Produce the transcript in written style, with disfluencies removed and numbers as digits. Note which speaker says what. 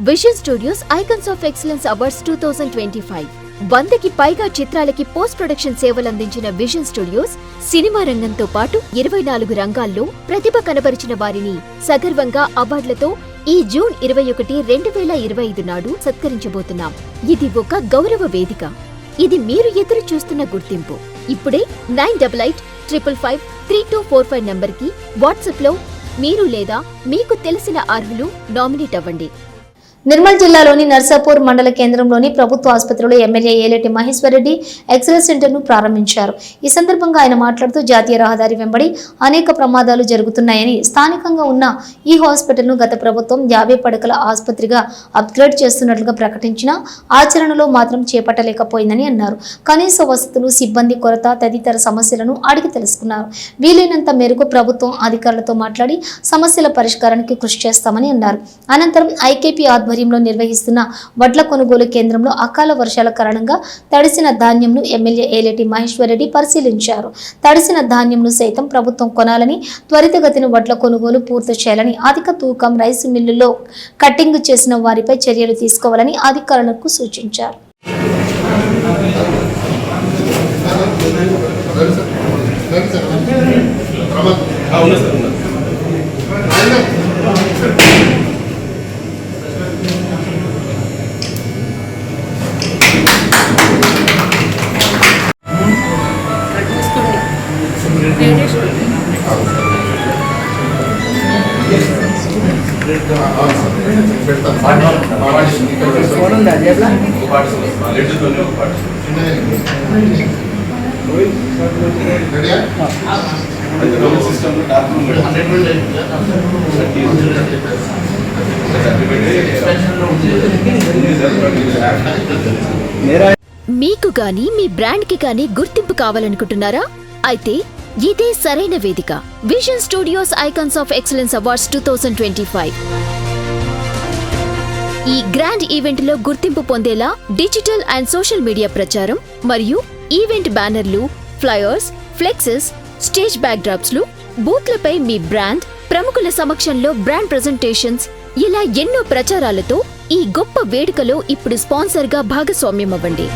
Speaker 1: Vision studios icons of excellence awards 2025 100కి పైగా చిత్రాలకి పోస్ట్ ప్రొడక్షన్ సేవలందించిన విజన్ స్టూడియోస్ సినిమా రంగంతో పాటు 24 రంగాల్లో ప్రతిభ కనబరిచిన వారిని సగర్వంగా అవార్డులతో ఈ జూన్ 21, 2025 నాడు సత్కరించబోతున్నాం. ఇది ఒక గౌరవ వేదిక. ఇది మీరు ఎదురు చూస్తున్న గుర్తింపు. ఇప్పుడే 9855553245 నంబర్కి వాట్సాప్లో మీరు లేదా మీకు తెలిసిన అర్హులు నామినేట్ అవ్వండి.
Speaker 2: నిర్మల్ జిల్లాలోని నర్సాపూర్ మండల కేంద్రంలోని ప్రభుత్వ ఆసుపత్రిలో ఎమ్మెల్యే ఏలేటి మహేశ్వర్ రెడ్డి ఎక్సలెన్స్ సెంటర్ను ప్రారంభించారు. ఈ సందర్భంగా ఆయన మాట్లాడుతూ జాతీయ రహదారి వెంబడి అనేక ప్రమాదాలు జరుగుతున్నాయని, స్థానికంగా ఉన్న ఈ హాస్పిటల్ను గత ప్రభుత్వం 50 పడకల ఆసుపత్రిగా అప్గ్రేడ్ చేస్తున్నట్లుగా ప్రకటించినా ఆచరణలో మాత్రం చేపట్టలేకపోయిందని అన్నారు. కనీస వసతులు, సిబ్బంది కొరత తదితర సమస్యలను అడిగి తెలుసుకున్నారు. వీలైనంత మేరకు ప్రభుత్వం అధికారులతో మాట్లాడి సమస్యల పరిష్కారానికి కృషి చేస్తామని అన్నారు. అనంతరం ఐకేపీ ఆధ్వర్యంలో నిర్వహిస్తున్న వడ్ల కొనుగోలు కేంద్రంలో అకాల వర్షాల కారణంగా తడిసిన ధాన్యంను ఎమ్మెల్యే ఏలేటి మహేశ్వర్ రెడ్డి పరిశీలించారు. తడిసిన ధాన్యంను సైతం ప్రభుత్వం కొనాలని, త్వరితగతిన వడ్ల కొనుగోలు పూర్తి చేయాలని, అధిక తూకం రైస్ మిల్లుల్లో కట్టింగ్ చేసిన వారిపై చర్యలు తీసుకోవాలని అధికారులకు సూచించారు.
Speaker 1: మీకు గాని మీ బ్రాండ్ కి గాని గుర్తింపు కావాలనుకుంటున్నారా? అయితే ఇదే సరైన వేదిక. Vision studios icons of excellence awards 2025 ఈ గ్రాండ్ ఈవెంట్ లో గుర్తింపు పొందేలా డిజిటల్ అండ్ సోషల్ మీడియా ప్రచారం మరియు ఈవెంట్ బ్యానర్లు, ఫ్లయర్స్, ఫ్లెక్సెస్, స్టేజ్ బ్యాక్డ్రాప్స్ లు, బూత్లపై మీ బ్రాండ్, ప్రముఖుల సమక్షంలో బ్రాండ్ ప్రెజెంటేషన్స్, ఇలా ఎన్నో ప్రచారాలతో ఈ గొప్ప వేడుకలో ఇప్పుడు స్పాన్సర్ గా భాగస్వామ్యం అవ్వండి.